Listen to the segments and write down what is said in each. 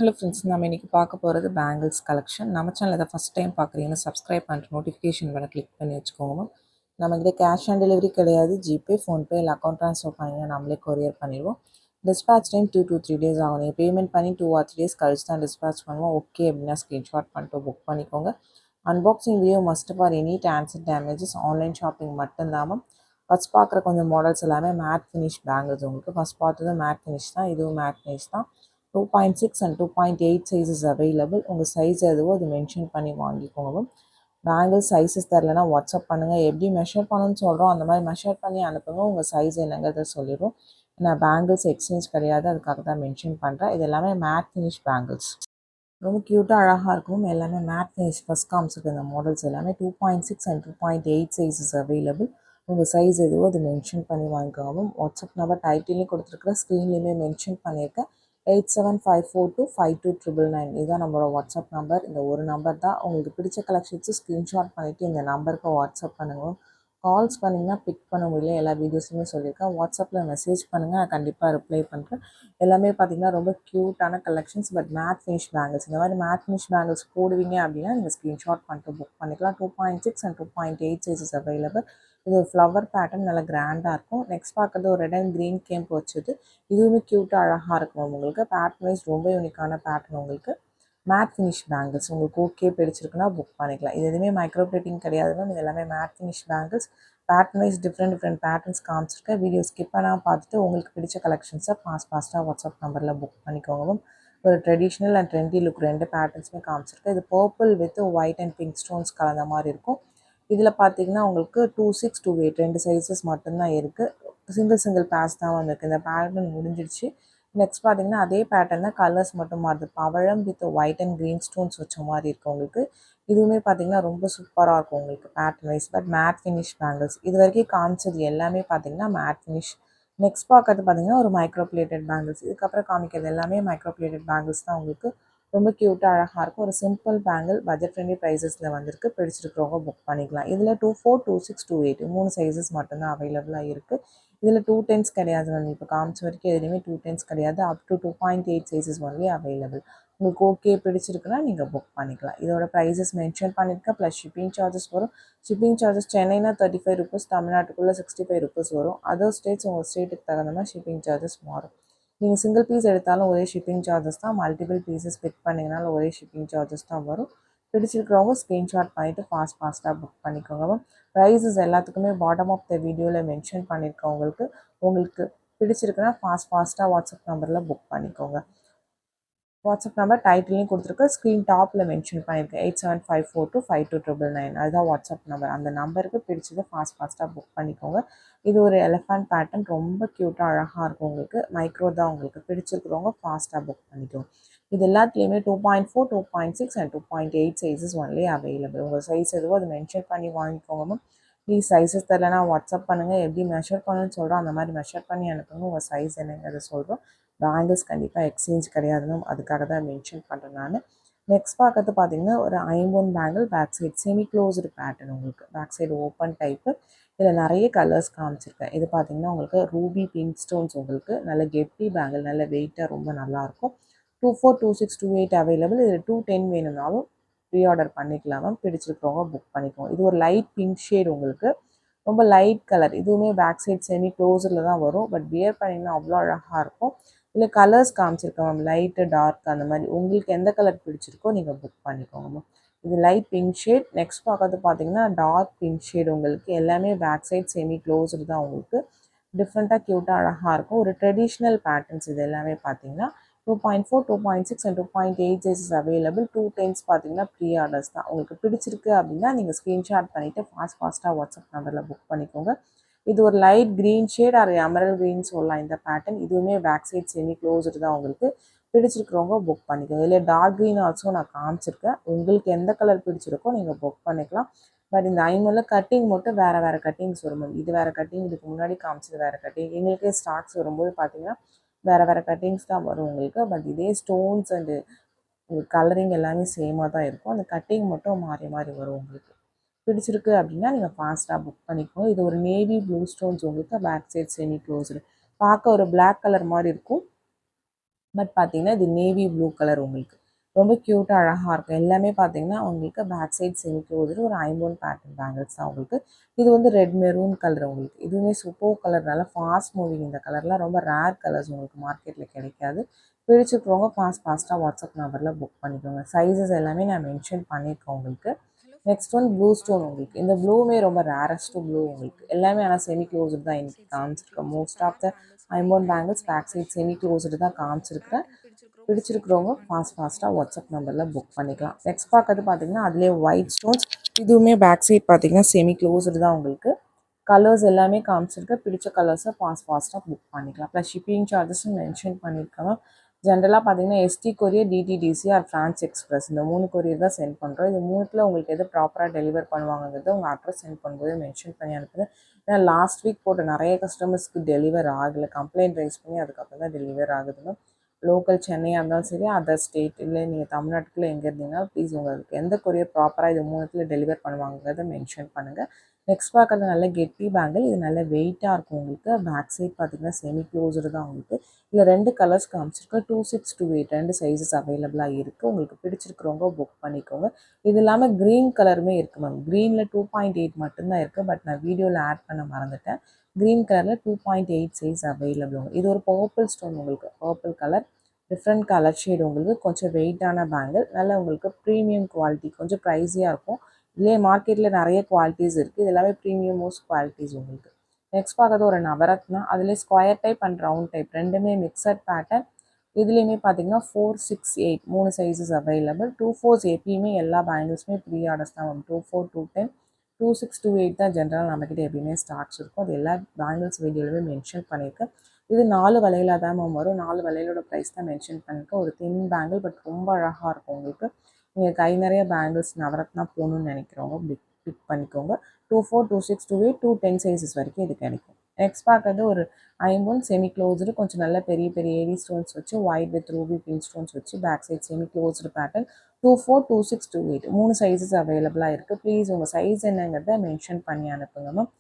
Hello friends, நம்ம இன்றைக்கி பார்க்க போகிறது பேங்கிள்ஸ் கலெக்ஷன். நம்ம சேனல் இதை ஃபஸ்ட் டைம் பார்க்குறீங்கன்னா சப்ஸ்கிரைப் பண்ணிட்டு நோட்டிஃபிகேஷன் வேறு கிளிக் பண்ணி வச்சுக்கோங்க. நம்மக்கிட்ட கேஷ் ஆன் டெலிவரி கிடையாது. ஜிபே, ஃபோன்பே இல்லை அக்கௌண்ட் ட்ரான்ஸ்ஃபர் பண்ணிங்கன்னா நம்மளே கொரியர் பண்ணிடுவோம். டிஸ்பேச் டைம் 2 to 3 days ஆகும். நீங்கள் பேமெண்ட் பண்ணி 2 or 3 days கழிச்சு தான் டிஸ்பேச் பண்ணுவோம். ஓகே அப்படின்னா ஸ்க்ரீன்ஷாட் பண்ணிட்டு புக் பண்ணிக்கோங்க. Unboxing video must for any transit damages. Online shopping மட்டும்தாமல் ஃபஸ்ட் பார்க்குற கொஞ்சம் மாடல்ஸ் எல்லாமே மேட் ஃபினிஷ் பேங்கிள்ஸ். உங்களுக்கு ஃபஸ்ட் பார்த்தது மேட் ஃபினிஷ் தான், இதுவும் மேட் ஃபினிஷ் தான். 2.6 and 2.8 சைஸஸ் அவைலபிள். உங்கள் சைஸ் எதுவோ அது மென்ஷன் பண்ணி வாங்கிக்கோங்க. பேங்கிள் சைஸஸ் தரலனா வாட்ஸ்அப் பண்ணுங்கள். எப்படி மெஷர் பண்ணணும்னு சொல்கிறோம் அந்த மாதிரி மெஷர் பண்ணி அனுப்புங்க. உங்கள் சைஸ் என்னங்கிறத சொல்லிடும். நான் பேங்கிள்ஸ் எக்ஸ்சேஞ்ச் கிடையாது, அதுக்காக தான் மென்ஷன் பண்ணுறேன். இது எல்லாமே மேட் ஃபினிஷ் பேங்கிள்ஸ். ரொம்ப க்யூட்டாக அழகாக இருக்கும். எல்லாமே மேட் ஃபினிஷ். ஃபஸ்ட் காமிச்சிருக்க இந்த மாடல்ஸ் எல்லாமே 2.6 and 2.8 சைஸஸ் அவைலபிள். உங்கள் சைஸ் எதுவோ அது மென்ஷன் பண்ணி வாங்கிக்கோங்க. வாட்ஸ்அப் நம்பர் டைட்டிலையும் கொடுத்துருக்குறேன், ஸ்க்ரீன்லேயுமே மென்ஷன் பண்ணியிருக்கேன். 8754252999. இதுதான் நம்மளோட வாட்ஸ்அப் நம்பர். இந்த ஒரு நம்பர் தான். உங்களுக்கு பிடிச்ச கலெக்ஷன்ஸு ஸ்க்ரீன்ஷாட் பண்ணிவிட்டு இந்த நம்பருக்கு வாட்ஸ்அப் பண்ணுங்கள். கால்ஸ் பண்ணிங்கன்னா பிக் பண்ண முடியல. எல்லா வீடியோஸுமே சொல்லியிருக்கேன். வாட்ஸ்அப்பில் மெசேஜ் பண்ணுங்கள், நான் கண்டிப்பாக ரிப்ளை பண்ணுறேன். எல்லாமே பார்த்திங்கன்னா ரொம்ப க்யூட்டான collections. But matte finish bangles. இந்த மாதிரி மேட் ஃபினிஷ் பேங்கிள்ஸ் போடுவீங்க அப்படின்னா நீங்கள் ஸ்க்ரீன்ஷாட் பண்ணிட்டு புக் பண்ணிக்கலாம். 2.6 and 2.8 சைஸஸ் அவைலபிள். இது ஒரு ஃப்ளவர் பேட்டர்ன், நல்லா கிராண்டாக இருக்கும். நெக்ஸ்ட் பார்க்குறது ஒரு ரெட் அண்ட் க்ரீன் கேம்ப் வச்சது. இதுவுமே க்யூட்டாக அழகாக இருக்கும். உங்களுக்கு பேட்டர்ன் வைஸ் ரொம்ப யூனிக்கான பேட்டர்ன். உங்களுக்கு மேட் ஃபினிஷ் பேங்கிள்ஸ் உங்களுக்கு ஓகே பிடிச்சிருக்குன்னா புக் பண்ணிக்கலாம். இது எதுவுமே மைக்ரோ பிளேட்டிங் கிடையாதுன்னா, இது எல்லாமே matte finish bangles. Pattern wise different patterns காமிச்சிருக்கேன். வீடியோ ஸ்கிப் பண்ணால் பார்த்துட்டு உங்களுக்கு பிடிச்ச கலெக்ஷன்ஸை ஃபாஸ்ட்டாக வாட்ஸ்அப் நம்பரில் புக் பண்ணிக்கோங்க. ஒரு ட்ரெடிஷ்னல் அண்ட் ட்ரெண்டி லுக் ரெண்டு பேட்டர்ன்ஸுமே காமிச்சிருக்கேன். இது purple with white and pink stones கலந்த மாதிரி இருக்கும். இதில் பார்த்தீங்கன்னா உங்களுக்கு 2.6 2.8 ரெண்டு சைஸஸ் மட்டும்தான் இருக்குது. சிங்கிள் பேட்ச் தான் வந்திருக்கு. இந்த பேட்டர்ன் முடிஞ்சிடுச்சு. நெக்ஸ்ட் பார்த்தீங்கன்னா அதே பேட்டர்ன் தான், கலர்ஸ் மட்டும் மாறுது. பவழம் with white and green stones வச்ச மாதிரி இருக்குது உங்களுக்கு. இதுவுமே பார்த்தீங்கன்னா ரொம்ப சூப்பராக இருக்கும் உங்களுக்கு pattern wise. But matte finish bangles. இது வரைக்கும் காமிச்சது எல்லாமே பார்த்தீங்கன்னா மேட் ஃபினிஷ். நெக்ஸ்ட் பார்க்கறது பார்த்தீங்கன்னா ஒரு மைக்ரோ பிளேட்டட் பேங்கிள்ஸ். இதுக்கப்புறம் காமிக்கிறது எல்லாமே மைக்ரோ பிளேட்டட் பேங்கிள்ஸ் தான். உங்களுக்கு ரொம்ப க்யூட்டாக அழகாக இருக்கும். ஒரு சிம்பிள் பேங்கிள் பட்ஜெட் ஃப்ரெண்ட்லி ப்ரைஸஸில் வந்திருக்கு. பிடிச்சிருக்கிறவங்க புக் பண்ணிக்கலாம். இதில் 2.4 2.6 2.8 மூணு சைஸஸ் மட்டும்தான் அவைலபிளாக இருக்குது. இதில் 210s கிடையாது. நான் இப்போ காமிச்ச வரைக்கும் எதுலேயுமே 210s கிடையாது. Up to 2.8 sizes only available. உங்களுக்கு ஓகே பிடிச்சிருக்குன்னா நீங்கள் புக் பண்ணிக்கலாம். இதோட ப்ரைஸஸ் மென்ஷன் பண்ணியிருக்கேன். ப்ளஸ் ஷிப்பிங் சார்ஜஸ் வரும். ஷிப்பிங் சார்ஜஸ் சென்னைனா 35 rupees, தமிழ்நாட்டுக்குள்ளே 65 rupees வரும். அதர் ஸ்டேட்ஸ் உங்கள் ஸ்டேட்டுக்கு தகுந்த மாதிரி ஷிப்பிங் சார்ஜஸ் மாறும். நீங்கள் சிங்கிள் பீஸ் எடுத்தாலும் ஒரே ஷிப்பிங் சார்ஜஸ் தான். மல்டிபிள் பீசஸ் பிக் பண்ணிங்கனாலும் ஒரே ஷிப்பிங் சார்ஜஸ் தான் வரும். பிடிச்சிருக்கிறவங்க ஸ்க்ரீன்ஷாட் பண்ணிவிட்டு ஃபாஸ்ட்டாக புக் பண்ணிக்கோங்க. ப்ரைஸஸ் எல்லாத்துக்குமே பாட்டம் ஆஃப் த வீடியோவில் மென்ஷன் பண்ணியிருக்கேன். உங்களுக்கு பிடிச்சிருக்குன்னா ஃபாஸ்ட்டாக வாட்ஸ்அப் நம்பரில் புக் பண்ணிக்கோங்க. வாட்ஸ்அப் நம்பர் டைட்டிலையும் கொடுத்துருக்கு, ஸ்க்ரீன் டாப்பில் மென்ஷன் பண்ணியிருக்கேன். 8754252999. அதுதான் வாட்ஸ்அப் நம்பர். அந்த நம்பருக்கு பிடிச்சது ஃபாஸ்ட்டாக புக் பண்ணிக்கோங்க. இது ஒரு எலிஃபண்ட் பேட்டர்ன், ரொம்ப க்யூட்டாக அழகாக இருக்கும். உங்களுக்கு மைக்ரோ தான். உங்களுக்கு பிடிச்சிருக்கிறவங்க ஃபாஸ்ட்டாக புக் பண்ணிக்கோங்க. இது எல்லாத்துலேயுமே 2.4 2.6 and 2.8 சைஸஸ் ஒன்லி அவைலபிள். உங்கள் சைஸ் எதுவோ அது மென்ஷன் பண்ணி வாங்கிக்கோங்க. ப்ளீஸ் சைஸஸ் தரலைன்னா வாட்ஸ்அப் பண்ணுங்கள். எப்படி மெஷர் பண்ணணும்னு சொல்கிறோம் அந்த மாதிரி மெஷர் பண்ணி அனுப்புங்க. உங்கள் சைஸ் என்னங்கிறத சொல்கிறோம். பேங்கிள்ஸ் கண்டிப்பாக எக்ஸ்சேஞ்ச் கிடையாதுன்னு அதுக்காக தான் மென்ஷன் பண்ணுறேன் நான். நெக்ஸ்ட் பார்க்கறது பார்த்தீங்கன்னா ஒரு ஐம்பொன் bangle. Back side semi closed pattern. உங்களுக்கு பேக் சைடு ஓப்பன் டைப்பு. இதில் நிறைய கலர்ஸ் காமிச்சிருக்கேன். இது பார்த்தீங்கன்னா உங்களுக்கு ரூபி பிங்க் ஸ்டோன்ஸ். உங்களுக்கு நல்ல கெட்டி பேங்கிள், நல்ல வெயிட்டாக ரொம்ப நல்லாயிருக்கும். 2.4 2.6 2.8 அவைலபிள். இதில் 2.10 வேணும்னாலும் ப்ரீ ஆர்டர் பண்ணிக்கலாம். பிடிச்சிருக்கிறவங்க புக் பண்ணிக்கோங்க. இது ஒரு லைட் பிங்க் ஷேட். உங்களுக்கு ரொம்ப லைட் கலர். இதுவுமே பேக் சைட் செமி க்ளோஸில் தான் வரும். பட் வியர் பண்ணிங்கன்னா அவ்வளோ அழகாக இருக்கும். இல்லை கலர்ஸ் காமிச்சிருக்கோம் மேம், லைட்டு டார்க் அந்த மாதிரி. உங்களுக்கு எந்த கலர் பிடிச்சிருக்கோ நீங்கள் புக் பண்ணிக்கோங்க மேம். இது லைட் பிங்க் ஷேட். நெக்ஸ்ட் பார்க்கறது பார்த்தீங்கன்னா டார்க் பிங்க் ஷேட். உங்களுக்கு எல்லாமே பேக் சைட் செமி க்ளோஸ்டு தான். உங்களுக்கு டிஃப்ரெண்ட்டாக க்யூட்டாக அழகாக இருக்கும். ஒரு ட்ரெடிஷ்னல் பேட்டர்ன்ஸ். இது எல்லாமே பார்த்தீங்கன்னா 2.4 2.6 and 2.8 சைஸஸ் அவைலபிள். 210s பார்த்தீங்கன்னா ப்ரீ ஆர்டர்ஸ் தான். உங்களுக்கு பிடிச்சிருக்கு அப்படின்னா நீங்கள் ஸ்க்ரீன்ஷாட் பண்ணிவிட்டு ஃபாஸ்ட்டாக வாட்ஸ்அப் நம்பரில் புக் பண்ணிக்கோங்க. இது ஒரு light green shade or emerald green சொல்லலாம் இந்த பேட்டர்ன். இதுவுமே பேக் சைட் செமி க்ளோஸ்டு தான். உங்களுக்கு பிடிச்சிருக்கிறவங்க புக் பண்ணிக்கோங்க. இல்லை டார்க் க்ரீன் ஆல்சோ நான் காமிச்சிருக்கேன். உங்களுக்கு எந்த கலர் பிடிச்சிருக்கோ நீங்கள் புக் பண்ணிக்கலாம். பட் இந்த ஐம்பொன்னில் கட்டிங் மட்டும் வேறு கட்டிங்ஸ் வரும். இது வேறு கட்டிங், இதுக்கு முன்னாடி காமிச்சது வேறு கட்டிங். எங்களுக்கே ஸ்டாக்ஸ் வரும்போது பார்த்தீங்கன்னா வேறு கட்டிங்ஸ் தான் வரும் உங்களுக்கு. பட் இதே ஸ்டோன்ஸ் அண்டு கலரிங் எல்லாமே சேமாக தான் இருக்கும். அந்த கட்டிங் மட்டும் மாறி வரும். உங்களுக்கு பிடிச்சிருக்கு அப்படின்னா நீங்கள் ஃபாஸ்ட்டாக புக் பண்ணிக்கோங்க. இது ஒரு நேவி ப்ளூ ஸ்டோன்ஸ். உங்களுக்கு பேக் சைட் செமி க்ளோஸ்டு. பார்க்க ஒரு பிளாக் கலர் மாதிரி இருக்கும். பட் பார்த்தீங்கன்னா இது நேவி ப்ளூ கலர் உங்களுக்கு ரொம்ப க்யூட்டாக அழகாக இருக்கும். எல்லாமே பார்த்தீங்கன்னா உங்களுக்கு பேக் சைட் செமி க்ளோஸ்டு ஒரு ஐம்பொன் பேட்டர்ன் பேங்கிள்ஸ் தான் உங்களுக்கு. இது வந்து ரெட் மெரூன் கலர் உங்களுக்கு. இதுவுமே சூப்பர் கலர், நல்லா ஃபாஸ்ட் மூவிங். இந்த கலர்லாம் ரொம்ப ரேர் கலர்ஸ், உங்களுக்கு மார்க்கெட்டில் கிடைக்காது. பிடிச்சிருக்கிறவங்க ஃபாஸ்ட்டாக வாட்ஸ்அப் நம்பரில் புக் பண்ணிக்கோங்க. சைஸஸ் எல்லாமே நான் மென்ஷன் பண்ணியிருக்கேன் உங்களுக்கு. நெக்ஸ்ட் ஒன் ப்ளூ ஸ்டோன் உங்களுக்கு. இந்த ப்ளூவுமே ரொம்ப ரேரஸ்ட்டு ப்ளூ உங்களுக்கு. எல்லாமே ஆனால் செமி க்ளோஸ்டு தான் எனக்கு காமிச்சிருக்கேன். மோஸ்ட் ஆஃப் த ஐம்பொன் bangles back side semi closed தான் காமிச்சிருக்கிறேன். பிடிச்சிருக்கிறவங்க ஃபாஸ்ட்டாக வாட்ஸ்அப் நம்பரில் புக் பண்ணிக்கலாம். நெக்ஸ்ட் பார்க்கறது பார்த்தீங்கன்னா அதிலே ஒயிட் ஸ்டோன்ஸ். இதுவுமே பேக் சைட் பார்த்தீங்கன்னா செமி க்ளோஸ்டு தான் உங்களுக்கு. கலர்ஸ் எல்லாமே காமிச்சிருக்கேன். பிடிச்ச கலர்ஸை ஃபாஸ்ட்டாக புக் பண்ணிக்கலாம். ப்ளஸ் ஷிப்பிங் சார்ஜஸும் மென்ஷன் பண்ணியிருக்காங்க. ஜென்ரலாக பார்த்தீங்கன்னா ST courier, DTDC or Franch Express இந்த 3 கொரியர் தான் சென்ட் பண்ணுறோம். இது 3த்தில் உங்களுக்கு எது ப்ராப்பராக டெலிவர் பண்ணுவாங்கிறது உங்கள் அட்ரஸ் சென்ட் பண்ணும்போது மென்ஷன் பண்ணி அனுப்புங்க. ஏன்னா லாஸ்ட் வீக் போட்ட நிறைய கஸ்டமர்ஸ்க்கு டெலிவர் ஆகலை. கம்ப்ளைண்ட் ரைஸ் பண்ணி அதுக்கப்புறம் தான் டெலிவர் ஆகுதுங்க. லோக்கல் சென்னையாக இருந்தாலும் சரி, அதர் ஸ்டேட் இல்லை நீங்கள் தமிழ்நாட்டுக்குள்ளே எங்கே இருந்தீங்கன்னா ப்ளீஸ் உங்களுக்கு எந்த கொரியர் ப்ராப்பராக இது 3த்தில் டெலிவர் பண்ணுவாங்கிறத மென்ஷன் பண்ணுங்கள். நெக்ஸ்ட் பார்க்குறது நல்ல கெட்டி பேங்கிள். இது நல்ல வெயிட்டாக இருக்கும் உங்களுக்கு. பேக் சைட் பார்த்தீங்கன்னா செமி க்ளோஸ்டு தான் உங்களுக்கு. இதில் 2 கலர்ஸ் காமிச்சிருக்கு. 26, 28 2 சைஸஸ் அவைலபிளாக இருக்குது. உங்களுக்கு பிடிச்சிருக்கிறவங்க புக் பண்ணிக்கோங்க. இது இல்லாமல் க்ரீன் கலருமே இருக்குது மேம். க்ரீனில் 2.8 மட்டும்தான் இருக்குது. பட் நான் வீடியோவில் ஆட் பண்ண மறந்துட்டேன். க்ரீன் கலரில் 2.8 சைஸ் அவைலபிள். இது ஒரு பர்பிள் ஸ்டோன் உங்களுக்கு. Purple colour different colour shade உங்களுக்கு. கொஞ்சம் வெயிட்டான பேங்கிள். நல்லா உங்களுக்கு ப்ரீமியம் குவாலிட்டி. கொஞ்சம் ப்ரைஸியாக இருக்கும். இதுலேயே மார்க்கெட்டில் நிறைய குவாலிட்டிஸ் இருக்குது. இது எல்லாமே ப்ரீமியம் மோஸ்ட் குவாலிட்டிஸ் உங்களுக்கு. நெக்ஸ்ட் பார்க்குறது ஒரு நவரத்னா. அதில் square type and round type ரெண்டுமே மிக்சட் பேட்டர்ன். இதுலேயுமே பார்த்தீங்கன்னா 4, 6, 8 3 சைஸஸ் அவைலபிள். 2/4 எப்பயுமே எல்லா பேங்கிள்ஸுமே ப்ரீ ஆர்டர்ஸ் தான் வரும். 2/4, 2/10, 2/6, 2/8 தான் ஜென்ரலாக நம்மக்கிட்ட எப்பயுமே ஸ்டாக்ஸ் இருக்கும். அது எல்லா பேங்கிள்ஸ் வீடியோலுமே மென்ஷன் பண்ணியிருக்கேன். இது 4 வளையலாக தான் மேம் வரும். 4 வளையலோட ப்ரைஸ் தான் மென்ஷன் பண்ணியிருக்கேன். ஒரு தின் பேங்கிள் பட் ரொம்ப அழகாக இருக்கும் உங்களுக்கு. நீங்கள் கை நிறைய பேங்கிள்ஸ் நவரத்னா போகணுன்னு நினைக்கிறவங்க பிக் பண்ணிக்கோங்க. 2/4, 2/6, 2/8, 2/10 சைஸஸ் வரைக்கும் இது கிடைக்கும். நெக்ஸ்ட் பார்க்குறது ஒரு ஐம்பொன் செமி க்ளோஸ்டு. கொஞ்சம் நல்ல பெரிய பெரிய ஏடி ஸ்டோன்ஸ் வச்சு white with ruby pink stones வச்சு back side semi closed pattern. 2/4, 2/6, 2/8 3 sizes அவைலபிளாக இருக்குது. ப்ளீஸ் உங்கள் சைஸ் என்னங்கிறத மென்ஷன் பண்ணி அனுப்புங்க மேம்.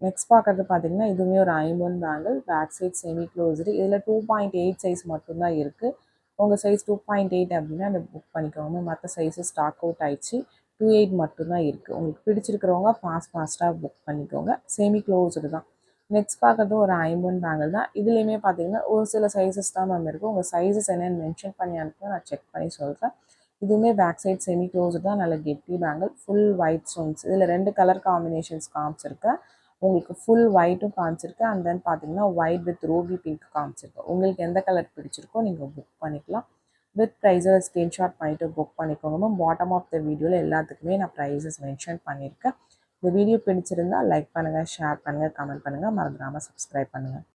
நெக்ஸ்ட் பார்க்குறது பார்த்தீங்கன்னா இதுவுமே ஒரு ஐம்பொன் bangle. Back side semi closed. இதில் 2.8 சைஸ் மட்டும்தான் இருக்குது. உங்கள் சைஸ் 2.8 அப்படின்னா அதை புக் பண்ணிக்கோங்க. மற்ற சைஸஸ் ஸ்டாக் அவுட் ஆயிடுச்சு. 2.8 மட்டும்தான் இருக்குது. உங்களுக்கு பிடிச்சிருக்கிறவங்க ஃபாஸ்ட்டாக புக் பண்ணிக்கோங்க. செமி க்ளோஸ்டு தான். நெக்ஸ்ட் பார்க்குறது ஒரு ஐம்பொன் பேங்கிள் தான். இதுலேயுமே பார்த்தீங்கன்னா ஒரு சில சைஸஸ் தான் மேம் இருக்குது. உங்கள் சைஸஸ் என்னென்னு மென்ஷன் பண்ணி அனுப்புங்க, நான் செக் பண்ணி சொல்கிறேன். இதுவுமே பேக் சைட் செமி க்ளோஸ்டு தான். நல்ல கெட்டி பேங்கிள். Full white stones. இதில் 2 கலர் காம்பினேஷன்ஸ் காமிச்சிருக்கேன். உங்களுக்கு ஃபுல் ஒயிட்டும் காமிச்சிருக்கு. அண்ட் தென் பார்த்தீங்கன்னா ஒயிட் வித் ரூபி பிங்க் காமிச்சிருக்கு. உங்களுக்கு எந்த கலர் பிடிச்சிருக்கோ நீங்கள் புக் பண்ணிக்கலாம். வித் ப்ரைஸை ஸ்க்ரீன்ஷாட் பண்ணிவிட்டு புக் பண்ணிக்கோங்க மேம். பாட்டம் ஆஃப் த வீடியோவில் எல்லாத்துக்குமே நான் ப்ரைஸஸ் மென்ஷன் பண்ணியிருக்கேன். இந்த வீடியோ பிடிச்சிருந்தால் லைக் பண்ணுங்கள், ஷேர் பண்ணுங்கள், கமெண்ட் பண்ணுங்கள். மறந்துடாமல் சப்ஸ்கிரைப் பண்ணுங்கள்.